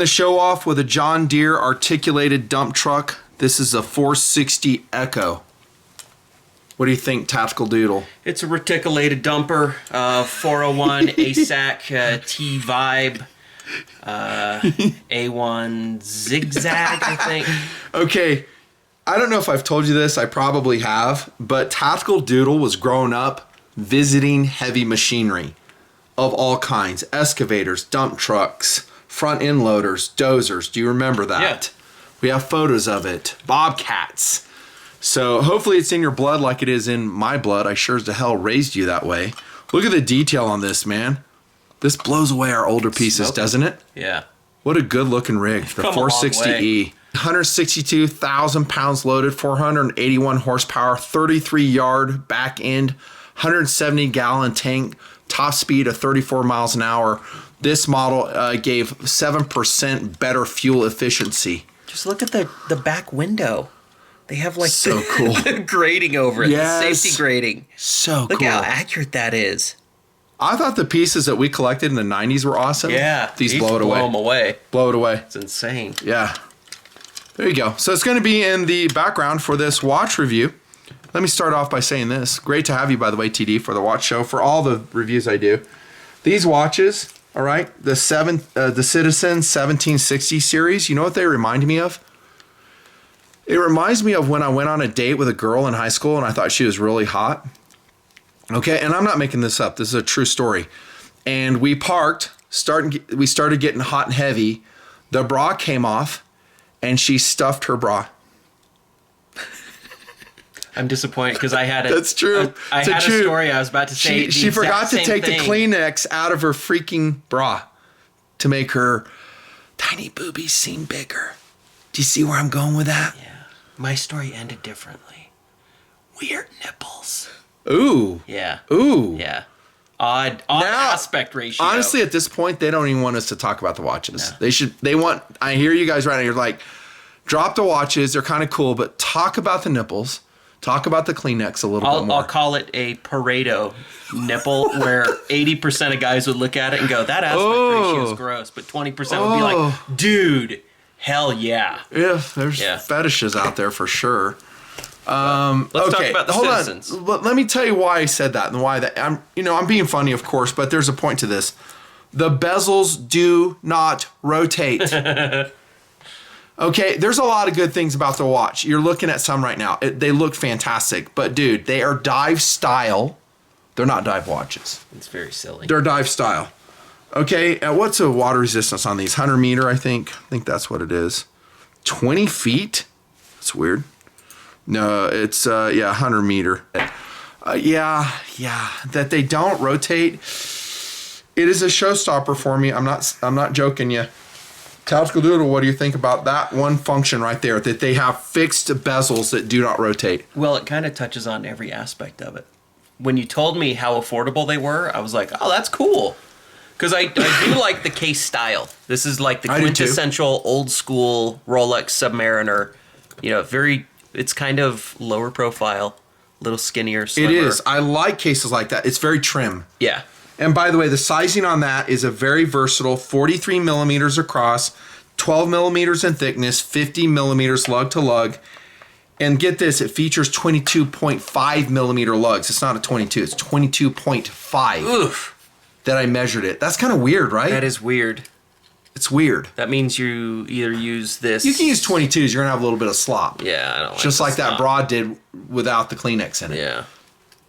The show off with a John Deere articulated dump truck. This is a 460 Echo. What do you think, Tactical Doodle? It's a reticulated dumper, 401 ASAC T-Vibe, A1 Zigzag, I think. Okay, I don't know if I've told you this. I probably have. But Tactical Doodle was growing up visiting heavy machinery of all kinds. Excavators, dump trucks, front end loaders, dozers. Do you remember that? Yeah. We have photos of it. Bobcats. So hopefully it's in your blood like it is in my blood. I sure as the hell raised you that way. Look at the detail on this, man. This blows away our older pieces, doesn't it? Yeah. What a good looking rig. The 460E. 162,000 pounds loaded, 481 horsepower, 33 yard back end, 170 gallon tank, top speed of 34 miles an hour. This model gave 7% better fuel efficiency. Just look at the back window. They have like so cool. the grating over it, the safety grating. So look cool. Look how accurate that is. I thought the pieces that we collected in the 90s were awesome. Yeah. These blow it away. Blow them away. Blow it away. It's insane. Yeah. There you go. So it's going to be in the background for this watch review. Let me start off by saying this. Great to have you, by the way, TD, for the watch show, for all the reviews I do. These watches, all right, the Citizen 1760 series, you know what they remind me of? It reminds me of when I went on a date with a girl in high school and I thought she was really hot. Okay, and I'm not making this up. This is a true story. And we parked, we started getting hot and heavy. The bra came off and she stuffed her bra. I'm disappointed because I had a That's true. I had a story I was about to say. She forgot to take thing. the Kleenex out of her freaking bra to make her tiny boobies seem bigger. Do you see where I'm going with that? Yeah. My story ended differently. Weird nipples. Ooh. Yeah. Ooh. Yeah. Odd aspect ratio. Honestly, at this point, they don't even want us to talk about the watches. No. I hear you guys right now. You're like, drop the watches. They're kind of cool, but talk about the nipples. Talk about the Kleenex a little bit more. I'll call it a Pareto nipple, where 80% of guys would look at it and go, that aspect ratio is gross. But 20% would be like, dude, hell yeah. Yeah, there's fetishes out there for sure. Let's talk about the Citizens. On. Let me tell you why I said that and why that. I'm being funny, of course, but there's a point to this. The bezels do not rotate. Okay, there's a lot of good things about the watch. You're looking at some right now. They look fantastic, but dude, they are dive style. They're not dive watches. It's very silly. They're dive style. Okay, what's the water resistance on these? 100 meter, I think. I think that's what it is. 20 feet? That's weird. No, it's 100 meter. That they don't rotate. It is a showstopper for me. I'm not joking you. Tactical Doodle, what do you think about that one function right there? That they have fixed bezels that do not rotate. Well, it kind of touches on every aspect of it. When you told me how affordable they were, I was like, oh, that's cool. Because I do like the case style. This is like the quintessential old school Rolex Submariner. You know, it's kind of lower profile, a little skinnier, slimmer. It is. I like cases like that. It's very trim. Yeah. And by the way, the sizing on that is a very versatile 43 millimeters across, 12 millimeters in thickness, 50 millimeters lug to lug. And get this, it features 22.5 millimeter lugs. It's not a 22, it's 22.5. Oof. That I measured it. That's kind of weird, right? That is weird. It's weird. That means you either use this. You can use 22s, you're going to have a little bit of slop. Yeah, I don't like Just like slop. that bra did without the Kleenex in it. Yeah.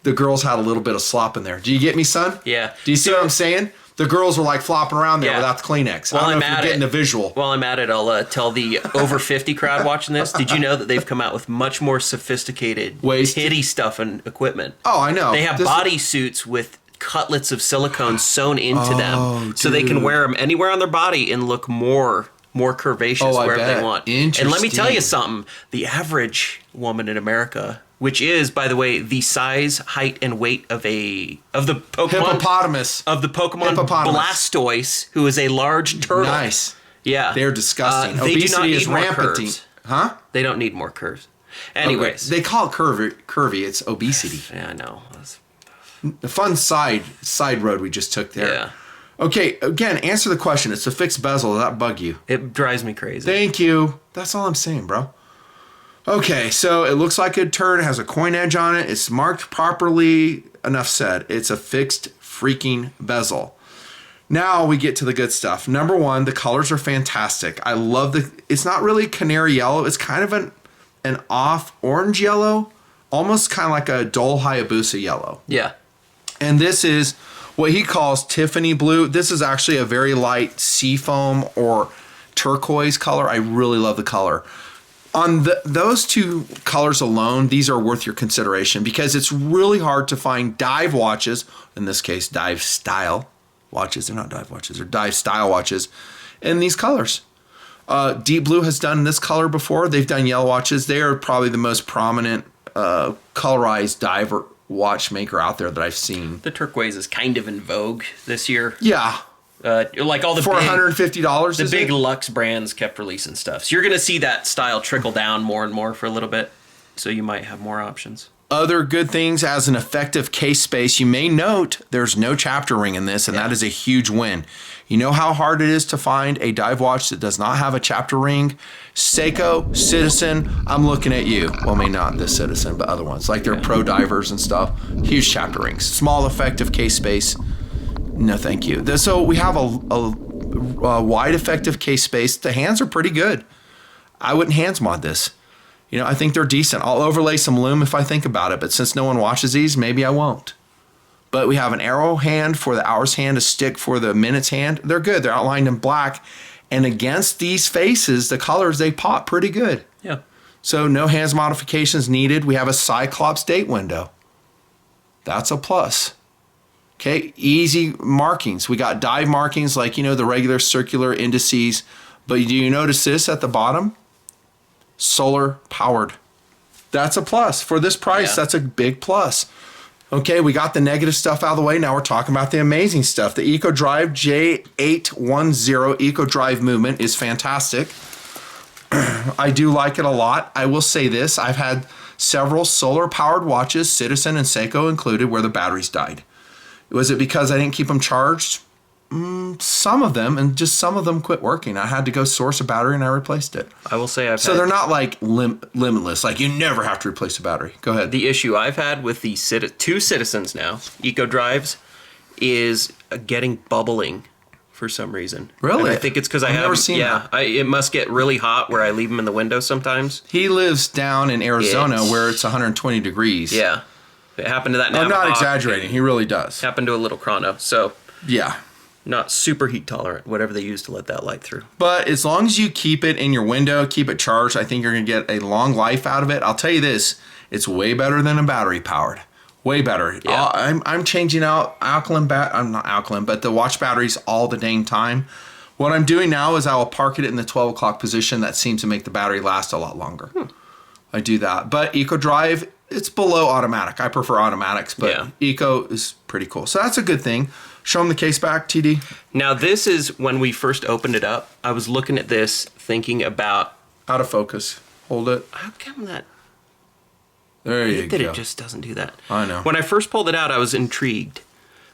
The girls had a little bit of slop in there. Do you get me, son? Yeah. Do you see what I'm saying? The girls were like flopping around there without the Kleenex. Well, I don't know if you're getting the visual. While I'm at it, I'll tell the over 50 crowd watching this. Did you know that they've come out with much more sophisticated titty stuff and equipment? Oh, I know. They have body suits with cutlets of silicone sewn into them, so they can wear them anywhere on their body and look more curvaceous wherever they want. Interesting. And let me tell you something: the average woman in America, which is, by the way, the size, height, and weight of the Pokemon hippopotamus Blastoise, who is a large turtle. Nice. Yeah, they're disgusting. They Obesity do not need is more rampant. curves. Huh? They don't need more curves. Anyways, they call it curvy. It's obesity. Yeah, I know. The fun side road we just took there. Yeah. Okay, again, answer the question. It's a fixed bezel. Does that bug you? It drives me crazy. Thank you. That's all I'm saying, bro. Okay, so it looks like a turd. It has a coin edge on it. It's marked properly. Enough said. It's a fixed freaking bezel. Now we get to the good stuff. Number one, the colors are fantastic. I love it's not really canary yellow. It's kind of an off orange yellow, almost kind of like a dull Hayabusa yellow. Yeah. And this is what he calls Tiffany blue. This is actually a very light seafoam or turquoise color. I really love the color. On those two colors alone, these are worth your consideration because it's really hard to find dive watches, in this case, dive style watches. They're not dive watches, they're dive style watches in these colors. Deep Blue has done this color before. They've done yellow watches. They are probably the most prominent colorized diver watchmaker out there that I've seen. The turquoise is kind of in vogue this year. Yeah. Like all the for $150. The big Luxe brands kept releasing stuff. So you're going to see that style trickle down more and more for a little bit. So you might have more options. Other good things as an effective case space, you may note there's no chapter ring in this, and that is a huge win. You know how hard it is to find a dive watch that does not have a chapter ring? Seiko, Citizen, I'm looking at you. Well, maybe not this Citizen, but other ones. Like their pro divers and stuff. Huge chapter rings. Small effective case space. No, thank you. So we have a wide effective case space. The hands are pretty good. I wouldn't hands mod this. You know, I think they're decent. I'll overlay some lume if I think about it, but since no one watches these, maybe I won't. But we have an arrow hand for the hours hand, a stick for the minutes hand. They're good. They're outlined in black. And against these faces, the colors, they pop pretty good. Yeah. So no hands modifications needed. We have a Cyclops date window. That's a plus. Okay, easy markings. We got dive markings like, you know, the regular circular indices. But do you notice this at the bottom? Solar powered. That's a plus. For this price, that's a big plus. Okay, we got the negative stuff out of the way. Now we're talking about the amazing stuff. The EcoDrive J810 EcoDrive movement is fantastic. I do like it a lot. I will say this. I've had several solar powered watches, Citizen and Seiko included, where the batteries died. Was it because I didn't keep them charged? Some of them, and just some of them quit working. I had to go source a battery and I replaced it. I will say So they're not like limitless. Like you never have to replace a battery. Go ahead. The issue I've had with the two Citizens now, EcoDrives, is getting bubbling for some reason. Really? And I think it's because I've never seen that. It must get really hot where I leave them in the window sometimes. He lives down in Arizona where it's 120 degrees. Yeah. It happened to that now. I'm not exaggerating. He really does. Happened to a little chrono. So yeah. Not super heat tolerant, whatever they use to let that light through. But as long as you keep it in your window, keep it charged, I think you're going to get a long life out of it. I'll tell you this, it's way better than a battery powered. Way better. Yeah. I'm changing out I'm not alkaline, but the watch batteries all the dang time. What I'm doing now is I will park it in the 12 o'clock position. That seems to make the battery last a lot longer. I do that. But EcoDrive, it's below automatic. I prefer automatics, but Eco is pretty cool. So that's a good thing. Show them the case back, TD. Now, this is when we first opened it up. I was looking at this, thinking about... Out of focus. Hold it. How come that... There you go. It just doesn't do that. I know. When I first pulled it out, I was intrigued.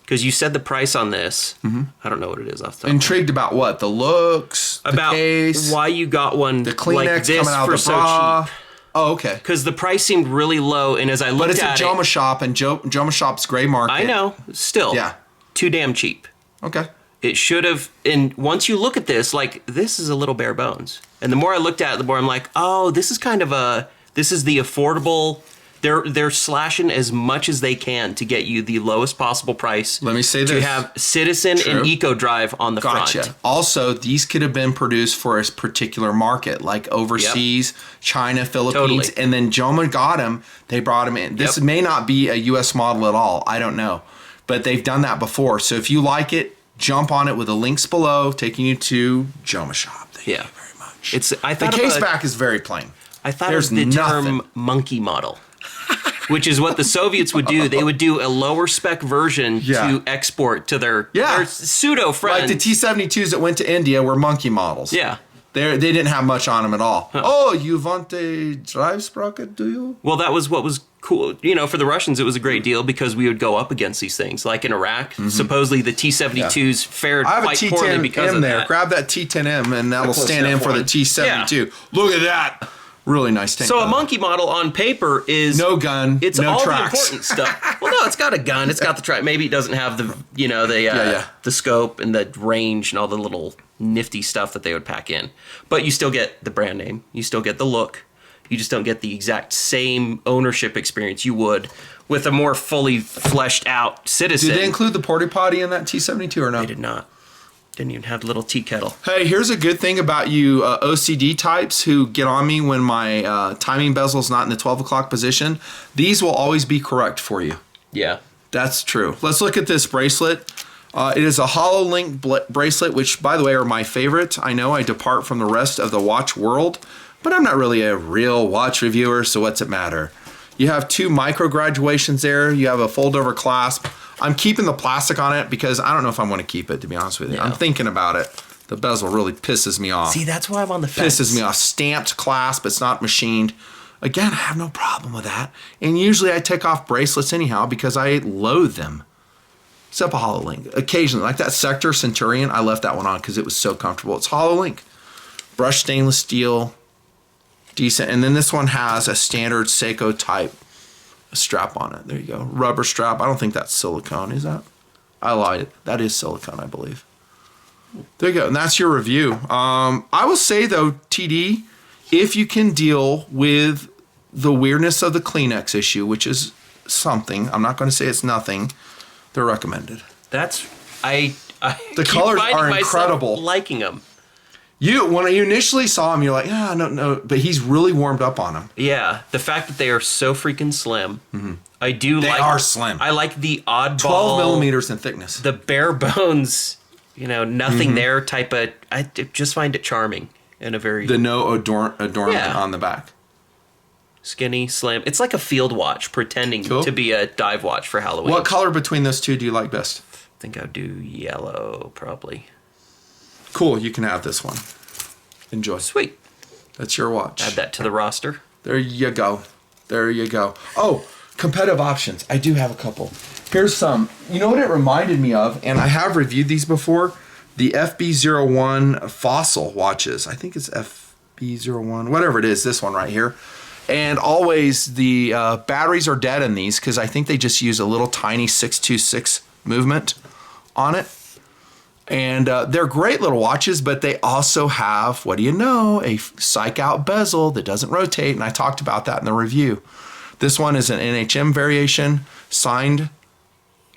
Because you said the price on this. Mm-hmm. I don't know what it is off the top. Intrigued about what? The looks? About the case? Why you got one the Kleenex like this coming out for of the bra. so cheap. Oh, okay. Because the price seemed really low, and as I looked at it... But it's a Joma Shop, and Joma Shop's gray market. I know. Still. Yeah. Too damn cheap. Okay. It should have... And once you look at this, like, this is a little bare bones. And the more I looked at it, the more I'm like, oh, this is kind of a... This is the affordable... They're slashing as much as they can to get you the lowest possible price. Let me say this. To have Citizen and EcoDrive on the front. Also, these could have been produced for a particular market, like overseas, China, Philippines, and then Joma got them. They brought them in. This may not be a U.S. model at all. I don't know. But they've done that before. So if you like it, jump on it with the links below, taking you to Joma Shop. Thank you very much. The case back is very plain. I thought of the term monkey model. Which is what the Soviets would do. They would do a lower spec version to export to their pseudo friends. Like the T-72s that went to India were monkey models. Yeah. They didn't have much on them at all. Huh. Oh, you want a drive sprocket, do you? Well, that was what was cool. You know, for the Russians, it was a great deal because we would go up against these things. Like in Iraq, supposedly the T-72s fared quite poorly because of that. Grab that T-10M and that'll stand in for the T-72. Yeah. Look at that. Really nice tank. So a monkey model on paper is no gun, it's no all tracks. The important stuff. Well, no, it's got a gun. It's got the track. Maybe it doesn't have the the scope and the range and all the little nifty stuff that they would pack in. But you still get the brand name. You still get the look. You just don't get the exact same ownership experience you would with a more fully fleshed out Citizen. Did they include the porta potty in that T-72 or no? They did not. Didn't even have the little tea kettle. Hey, here's a good thing about you OCD types who get on me when my timing bezel's not in the 12 o'clock position. These will always be correct for you. Yeah. That's true. Let's look at this bracelet. It is a hollow link bracelet, which, by the way, are my favorite. I know I depart from the rest of the watch world, but I'm not really a real watch reviewer, so what's it matter? You have 2 micro graduations there. You have a fold-over clasp. I'm keeping the plastic on it because I don't know if I want to keep it, to be honest with you. Yeah. I'm thinking about it. The bezel really pisses me off. See, that's why I'm on the fence. Pisses me off. Stamped clasp. It's not machined. Again, I have no problem with that. And usually I take off bracelets anyhow because I loathe them. Except a hollow link. Occasionally, like that Sector Centurion, I left that one on because it was so comfortable. It's hollow link. Brushed stainless steel. Decent. And then this one has a standard Seiko type strap on it. There you go. Rubber strap. I don't think that's silicone, is that? I lied. That is silicone, I believe. There you go. And that's your review. I will say, though, TD, if you can deal with the weirdness of the Kleenex issue, which is something, I'm not going to say it's nothing, they're recommended. That's... I the colors are incredible. Liking them. When you initially saw him, you're like, no, but he's really warmed up on him. Yeah, the fact that they are so freaking slim. Mm-hmm. They are slim. I like the oddball 12 millimeters in thickness. The bare bones, nothing there type of. I just find it charming in a very no adornment on the back. Skinny, slim. It's like a field watch pretending to be a dive watch for Halloween. What color between those two do you like best? I think I'd do yellow, probably. Cool, you can have this one. Enjoy. Sweet. That's your watch. Add that to the roster. There you go. Oh, competitive options. I do have a couple. Here's some. You know what it reminded me of, and I have reviewed these before, the FB01 Fossil watches. I think it's FB01, whatever it is, this one right here. And always the batteries are dead in these because I think they just use a little tiny 626 movement on it. And they're great little watches, but they also have, what do you know, a psych out bezel that doesn't rotate. And I talked about that in the review. This one is an NHM variation, signed.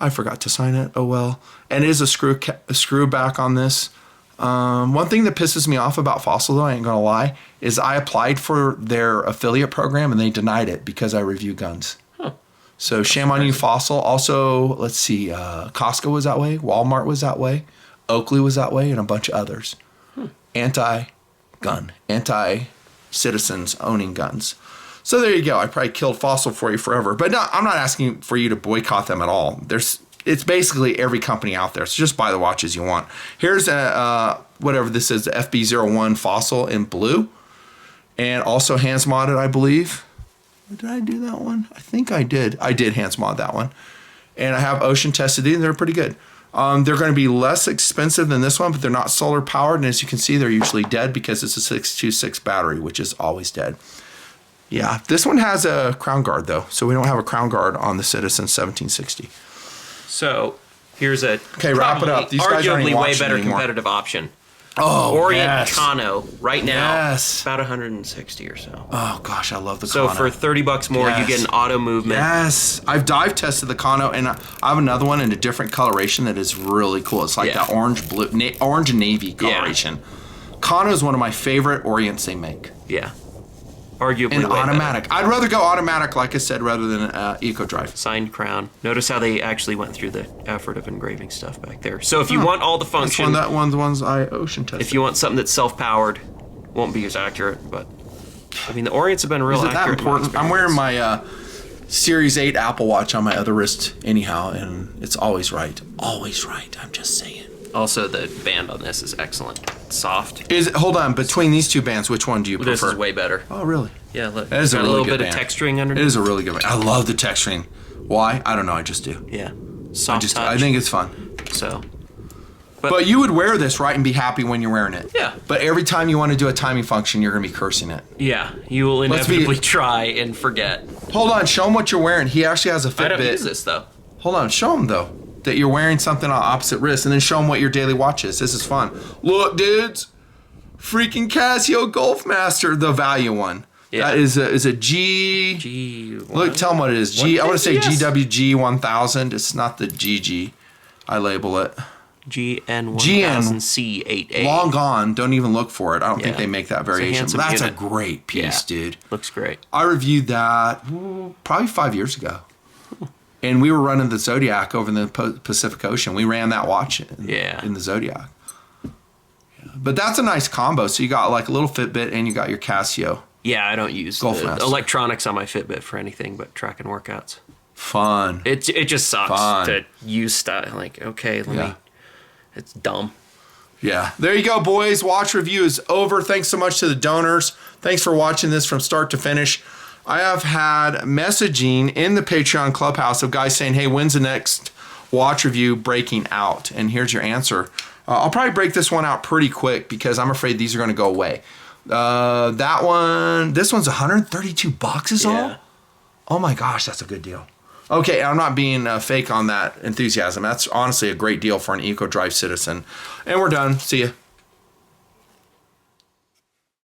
I forgot to sign it. Oh, well. And it is a screw back on this. One thing that pisses me off about Fossil, though, I ain't going to lie, is I applied for their affiliate program and they denied it because I review guns. Huh. So shame on you, Fossil. Also, let's see, Costco was that way. Walmart was that way. Oakley was that way, and a bunch of others. Anti-gun, anti-citizens owning guns. So there you go. I probably killed Fossil for you forever. But no, I'm not asking for you to boycott them at all. It's basically every company out there. So just buy the watches you want. Here's whatever this is, the FB01 Fossil in blue. And also hands modded, I believe. Did I do that one? I think I did. I did hands mod that one. And I have ocean tested these, and they're pretty good. They're going to be less expensive than this one, but they're not solar powered. And as you can see, they're usually dead because it's a 626 battery, which is always dead. Yeah, this one has a crown guard, though. So we don't have a crown guard on the Citizen 1760. So here's a wrap it up. These guys aren't arguably even way watching better anymore. Competitive option. Oh, Orient yes. Kano right now. Yes. About 160 or so. Oh gosh, I love the Kano. Kano. So for $30 more, you get an auto movement. Yes, I've dive tested the Kano, and I have another one in a different coloration that is really cool. It's like that orange and navy coloration. Yeah. Kano is one of my favorite Orients they make. Yeah. Arguably and way automatic. Better. I'd rather go automatic, like I said, rather than Eco Drive. Signed crown. Notice how they actually went through the effort of engraving stuff back there. So if you want all the function, that one's the ones I ocean tested. If you want something that's self-powered, won't be as accurate, but I mean the Orients have been real accurate. Is it that important? I'm wearing my Series 8 Apple Watch on my other wrist anyhow, and it's always right. Always right. I'm just saying. Also, the band on this is excellent. It's soft. Hold on, between these two bands, which one do you prefer? This is way better. Oh, really? Yeah, look. That is a got really little good bit band. of texturing underneath. It is a really good band. I love the texturing. Why? I don't know. I just do. Yeah. Soft touch. I think it's fun. So. But you would wear this, right, and be happy when you're wearing it. Yeah. But every time you want to do a timing function, you're going to be cursing it. Yeah. You will inevitably try and forget. Hold on. Show him what you're wearing. He actually has a Fitbit. I don't use this, though. Hold on. Show him, though, that you're wearing something on opposite wrist, and then show him what your daily watch is. This is fun. Look, dudes. Freaking Casio Golfmaster, the value one. Yeah. That is a G. Look, tell them what it is. I want to say GWG1000. It's not the GG. I label it. GN1000C8A. Long gone. Don't even look for it. I don't think they make that variation. But that's a great piece, dude. Looks great. I reviewed that probably 5 years ago. And we were running the Zodiac over in the Pacific Ocean. We ran that watch in the Zodiac. But that's a nice combo. So you got like a little Fitbit and you got your Casio. Yeah, I don't use electronics on my Fitbit for anything but tracking workouts. Fun. It just sucks to use stuff. Like, okay, let me. It's dumb. Yeah. There you go, boys. Watch review is over. Thanks so much to the donors. Thanks for watching this from start to finish. I have had messaging in the Patreon Clubhouse of guys saying, hey, when's the next watch review breaking out? And here's your answer. I'll probably break this one out pretty quick because I'm afraid these are going to go away. This one's $132 is all? Oh my gosh, that's a good deal. Okay, I'm not being fake on that enthusiasm. That's honestly a great deal for an eco-drive citizen. And we're done. See ya.